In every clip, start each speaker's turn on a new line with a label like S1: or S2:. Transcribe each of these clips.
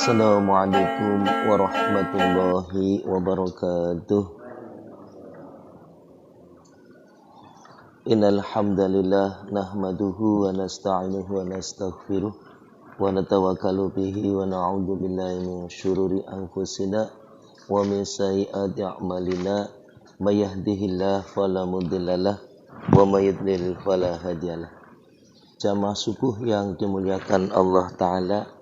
S1: Assalamualaikum warahmatullahi wabarakatuh. Innal hamdalillah nahmaduhu wa nasta'inuhu wa nastaghfiruh wa natawakkalu bihi wa na'udzu billahi min syururi anfusina wa min sayyiati a'malina may yahdihillahu fala mudhillalah wa may yudlil fala hadiyalah. Jamaah subuh yang dimuliakan Allah Ta'ala,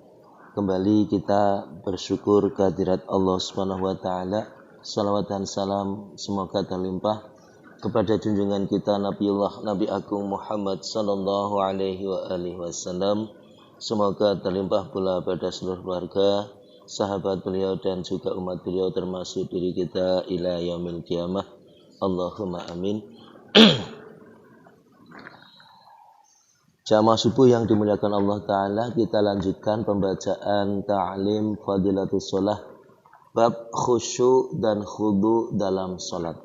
S1: kembali kita bersyukur kehadirat Allah Subhanahu wa Ta'ala. Salawat dan salam semoga terlimpah kepada junjungan kita Nabiullah Nabi Agung Muhammad sallallahu alaihi wasallam. Semoga terlimpah pula pada seluruh keluarga, sahabat beliau dan juga umat beliau termasuk diri kita ila yaumil qiyamah. Allahumma amin. Jamaah subuh yang dimuliakan Allah Ta'ala, kita lanjutkan pembacaan ta'lim fadilatus sholah, bab khusyuk dan khudu dalam sholat.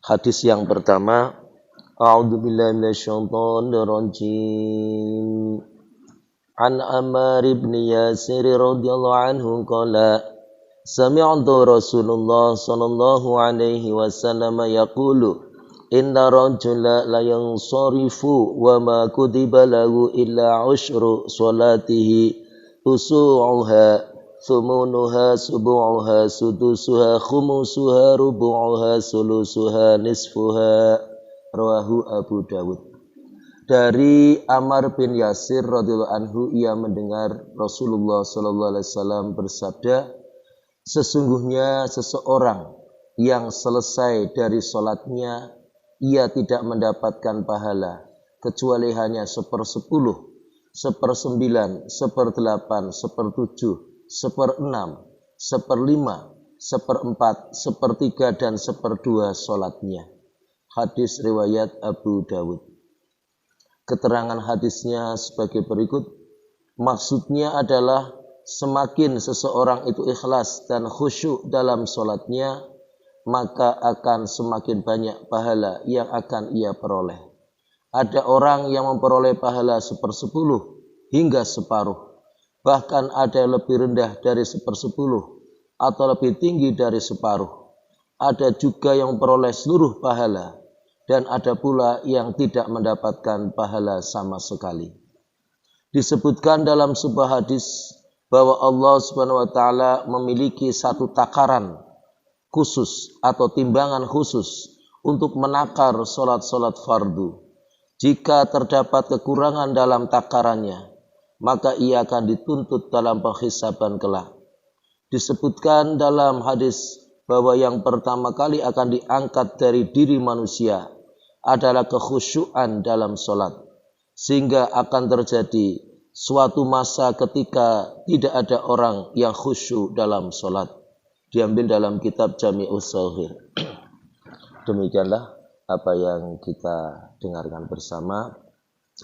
S1: Hadis yang pertama, a'udzubillahi minasyaitonirrajim. An Ammar ibn Yasir radhiyallahu anhu qala sami'tu Rasulullah sallallahu alaihi wasallam yaqulu inna rajula la yansarifu wa ma kutiba lahu illa ushru salatihi usu'uha thumunuha subu'uha sudusuha khumusuha rubu'uha sulusuha nisfuha. Rawahu Abu Dawud. Dari Ammar bin Yasir radhiyallahu anhu, ia mendengar Rasulullah sallallahu alaihi wasallam bersabda, sesungguhnya seseorang yang selesai dari salatnya ia tidak mendapatkan pahala kecuali hanya 1/10, 1/9, 1/8, 1/7, 1/6, 1/5, 1/4, 1/3 dan 1/2 salatnya. Hadis riwayat Abu Dawud. Keterangan hadisnya sebagai berikut. Maksudnya adalah semakin seseorang itu ikhlas dan khusyuk dalam salatnya, maka akan semakin banyak pahala yang akan ia peroleh. Ada orang yang memperoleh pahala 1/10 hingga separuh, bahkan ada yang lebih rendah dari 1/10 atau lebih tinggi dari separuh. Ada juga yang memperoleh seluruh pahala, dan ada pula yang tidak mendapatkan pahala sama sekali. Disebutkan dalam sebuah hadis bahwa Allah Subhanahu wa Ta'ala memiliki satu takaran khusus atau timbangan khusus untuk menakar solat-solat fardu. Jika terdapat kekurangan dalam takarannya, maka ia akan dituntut dalam penghisaban kelak. Disebutkan dalam hadis bahwa yang pertama kali akan diangkat dari diri manusia adalah kekhusyuan dalam solat, sehingga akan terjadi suatu masa ketika tidak ada orang yang khusyuk dalam solat. Diambil dalam kitab Jami'us Shaghir. Demikianlah apa yang kita dengarkan bersama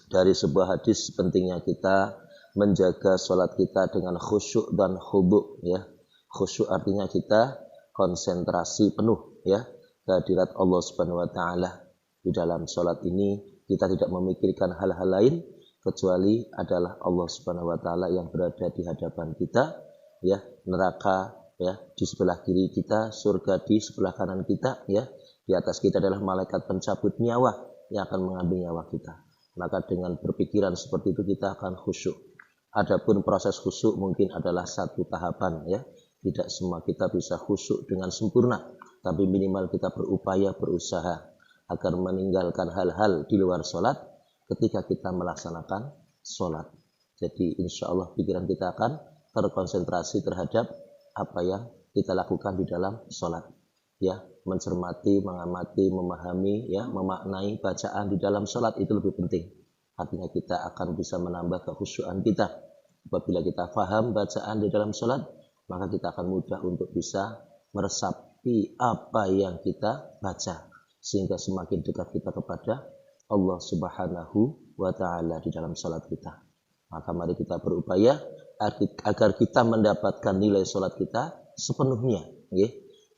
S1: dari sebuah hadis pentingnya kita menjaga sholat kita dengan khusyuk dan khudu, ya. Khusyuk artinya kita konsentrasi penuh, ya, kehadirat Allah Subhanahu wa Ta'ala. Di dalam sholat ini kita tidak memikirkan hal-hal lain kecuali adalah Allah Subhanahu wa Ta'ala yang berada di hadapan kita, ya. Neraka, ya, di sebelah kiri kita, surga di sebelah kanan kita, ya. Di atas kita adalah malaikat pencabut nyawa yang akan mengambil nyawa kita. Maka dengan berpikiran seperti itu kita akan khusyuk. Adapun proses khusyuk mungkin adalah satu tahapan, ya. Tidak semua kita bisa khusyuk dengan sempurna, tapi minimal kita berupaya, berusaha agar meninggalkan hal-hal di luar sholat ketika kita melaksanakan sholat. Jadi insya Allah pikiran kita akan terkonsentrasi terhadap apa yang kita lakukan di dalam sholat, ya, mencermati, mengamati, memahami, ya, memaknai bacaan di dalam sholat itu lebih penting. Artinya kita akan bisa menambah kekhusyuan kita. Apabila kita faham bacaan di dalam sholat, maka kita akan mudah untuk bisa meresapi apa yang kita baca, sehingga semakin dekat kita kepada Allah Subhanahu wa Ta'ala di dalam sholat kita. Maka mari kita berupaya agar kita mendapatkan nilai sholat kita sepenuhnya, ya.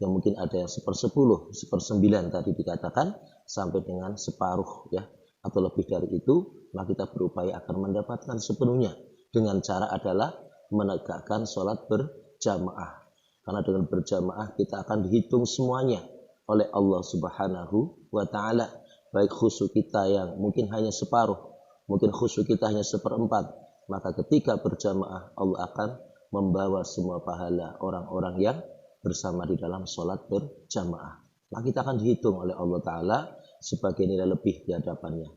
S1: Yang mungkin ada yang 1/10, 1/9 tadi dikatakan, sampai dengan separuh, ya, atau lebih dari itu, maka kita berupaya akan mendapatkan sepenuhnya. Dengan cara adalah menegakkan sholat berjamaah. Karena dengan berjamaah kita akan dihitung semuanya oleh Allah Subhanahu wa Ta'ala. Baik khusyuk kita yang mungkin hanya separuh, mungkin khusyuk kita hanya 1/4, maka ketika berjamaah Allah akan membawa semua pahala orang-orang yang bersama di dalam sholat berjamaah. Maka kita akan dihitung oleh Allah Ta'ala sebagai nilai lebih di hadapannya.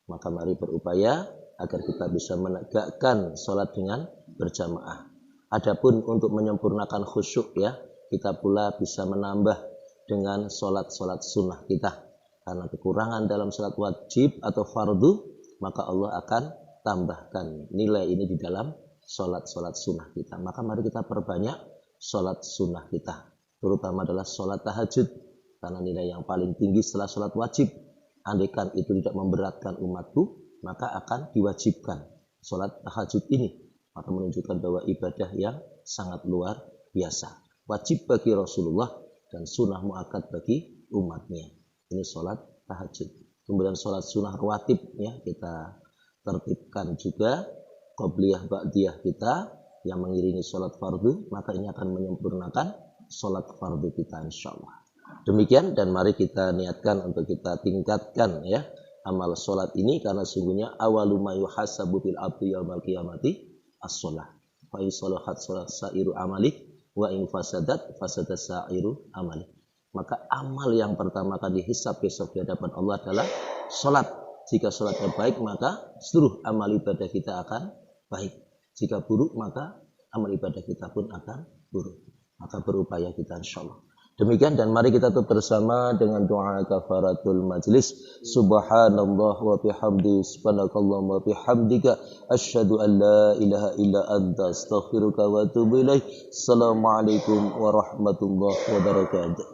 S1: Maka mari berupaya agar kita bisa menegakkan sholat dengan berjamaah. Adapun untuk menyempurnakan khusyuk ya, kita pula bisa menambah dengan sholat-sholat sunnah kita. Karena kekurangan dalam sholat wajib atau fardu, maka Allah akan tambahkan nilai ini di dalam sholat-sholat sunnah kita. Maka mari kita perbanyak sholat sunnah kita, terutama adalah sholat tahajud, karena nilai yang paling tinggi setelah sholat wajib. Andaikan itu tidak memberatkan umatku, maka akan diwajibkan sholat tahajud ini. Maka menunjukkan bahwa ibadah yang sangat luar biasa, wajib bagi Rasulullah dan sunnah muakkad bagi umatnya. Ini sholat tahajud. Kemudian sholat sunnah rawatib ya, kita tertibkan juga qobliyah ba'diyah kita yang mengiringi sholat fardu, maka ini akan menyempurnakan sholat fardu kita insyaallah. Demikian, dan mari kita niatkan untuk kita tingkatkan ya amal sholat ini, karena sungguhnya awalu ma yuhasabu fil abdi yaumal qiyamati as-sholah. Fa in shalahat sholat sa'iru amali wa in fasadat fasadat sa'iru amali. Maka amal yang pertama kali dihisab besok di hadapan Allah adalah sholat. Jika sholatnya baik, maka seluruh amal ibadah kita akan baik. Jika buruk, maka amal ibadah kita pun akan buruk. Maka berupaya kita insyaallah. Demikian, dan mari kita tutup bersama dengan doa kafaratul majlis. Subhanallah wa bihamdi, subhanakallahumma wa bihamdika, asyhadu an la ilaha illa anta, astaghfiruka wa atubu ilaik. Assalamualaikum warahmatullahi wabarakatuh.